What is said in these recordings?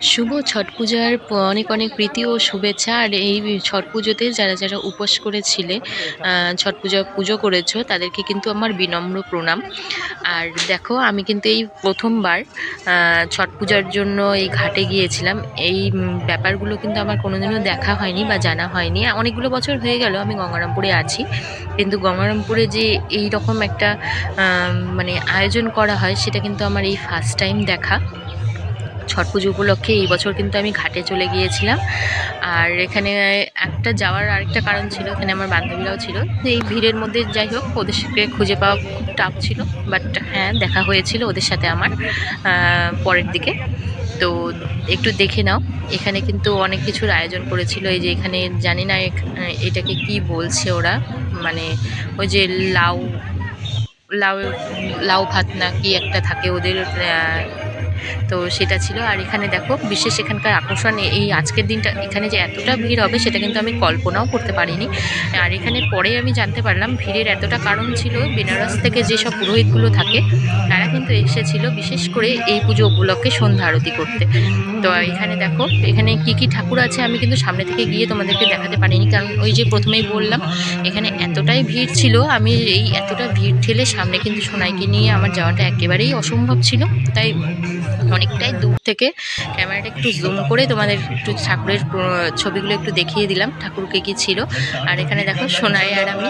শুভ ছট পূজার অনেক অনেক প্রীতি ও শুভেচ্ছা। আর এই ছট পুজোতে যারা যারা উপোস করেছিলে, ছট পুজো করেছো, তাদেরকে কিন্তু আমার বিনম্র প্রণাম। আর দেখো, আমি কিন্তু এই প্রথমবার ছট পূজার জন্য এই ঘাটে গিয়েছিলাম। এই ব্যাপারগুলো কিন্তু আমার কোনোদিনও দেখা হয়নি বা জানা হয়নি। অনেকগুলো বছর হয়ে গেল আমি গঙ্গারামপুরে আছি, কিন্তু গঙ্গারামপুরে যে এই রকম একটা মানে আয়োজন করা হয়, সেটা কিন্তু আমার এই ফার্স্ট টাইম দেখা। ছট পুজো উপলক্ষে এই বছর কিন্তু আমি ঘাটে চলে গিয়েছিলাম। আর এখানে একটা যাওয়ার আরেকটা কারণ ছিল, এখানে আমার বান্ধবীরাও ছিল। এই ভিড়ের মধ্যে যাই হোক, ওদেরকে খুঁজে পাওয়া খুব টাফ ছিল, বাট হ্যাঁ, দেখা হয়েছিল ওদের সাথে আমার পরের দিকে। তো একটু দেখে নাও, এখানে কিন্তু অনেক কিছুর আয়োজন করেছিল। এই যে এখানে জানি না এটাকে কি বলছে ওরা, মানে ওই যে লাউ লাউ লাউ ভাত না কি একটা থাকে ওদের, তো সেটা ছিল। আর এখানে দেখো, বিশেষ এখানকার আকর্ষণ এই আজকের দিনটা, এখানে যে এতটা ভিড় হবে সেটা কিন্তু আমি কল্পনাও করতে পারিনি। আর এখানে পরে আমি জানতে পারলাম ভিড়ের এতটা কারণ ছিল, বেনারস থেকে যেসব পুরোহিতগুলো থাকে তারা কিন্তু এসেছিল বিশেষ করে এই পুজো উপলক্ষে সন্ধ্যা আরতি করতে। তো এখানে দেখো, এখানে কি কি ঠাকুর আছে আমি কিন্তু সামনে থেকে গিয়ে তোমাদেরকে দেখাতে পারিনি, কারণ ওই যে প্রথমেই বললাম এখানে এতটাই ভিড় ছিল, আমি এই এতটা ভিড় ঠেলে সামনে কিন্তু সোনাইকে নিয়ে আমার যাওয়াটা একেবারেই অসম্ভব ছিল। তাই অনেকটাই দূর থেকে ক্যামেরাটা একটু জুম করে তোমাদের একটু ঠাকুরের ছবিগুলো একটু দেখিয়ে দিলাম, ঠাকুরকে কি ছিল। আর এখানে দেখো, সোনাই আর আমি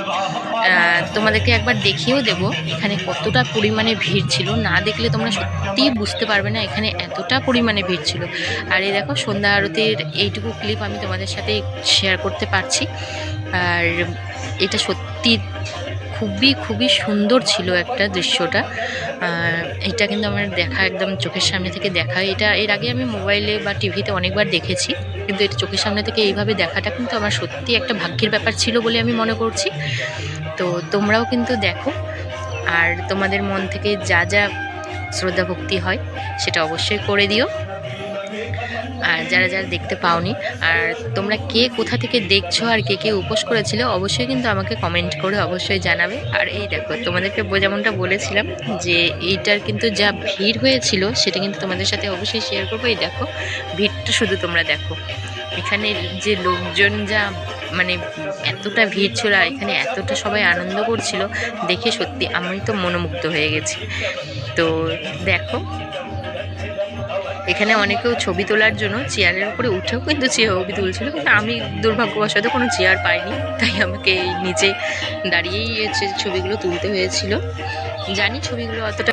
তোমাদেরকে একবার দেখিয়েও দেবো এখানে কতটা পরিমাণে ভিড় ছিল। না দেখলে তোমরা সত্যিই বুঝতে পারবে না এখানে এতটা পরিমাণে ভিড় ছিল। আর এই দেখো, সন্ধ্যা আরতির এইটুকু ক্লিপ আমি তোমাদের সাথে শেয়ার করতে পারছি। আর এটা সত্যি খুবই খুবই সুন্দর ছিল একটা দৃশ্যটা। এটা কিন্তু আমার দেখা, একদম চোখের সামনে থেকে দেখা। এটা এর আগে আমি মোবাইলে বা টিভিতে অনেকবার দেখেছি, কিন্তু এটা চোখের সামনে থেকে এইভাবে দেখাটা কিন্তু আমার সত্যি একটা ভাগ্যের ব্যাপার ছিল বলে আমি মনে করছি। তো তোমরাও কিন্তু দেখো, আর তোমাদের মন থেকে যা যা শ্রদ্ধা ভক্তি হয় সেটা অবশ্যই করে দিও। আর যারা যারা দেখতে পাওনি, আর তোমরা কে কোথা থেকে দেখছো আর কে কে উপোস করেছিলে, অবশ্যই কিন্তু আমাকে কমেন্ট করে অবশ্যই জানাবে। আর এই দেখো, তোমাদেরকে যেমনটা বলেছিলাম যে এইটার কিন্তু যা ভিড় হয়েছিল সেটা কিন্তু তোমাদের সাথে অবশ্যই শেয়ার করবো। এই দেখো, ভিড়টা শুধু তোমরা দেখো, এখানে যে লোকজন যা, মানে এতটা ভিড় ছিল, আর এখানে এতটা সবাই আনন্দ করছিল, দেখে সত্যি আমি তো মনোমুগ্ধ হয়ে গেছি। তো দেখো, এখানে অনেকেও ছবি তোলার জন্য চেয়ারের উপরে উঠেও কিন্তু ছবি তুলছিল, কিন্তু আমি দুর্ভাগ্যবশত কোনো চেয়ার পাইনি, তাই আমাকে নিচে দাঁড়িয়েই ছবিগুলো তুলতে হয়েছিল। জানি ছবিগুলো অতটা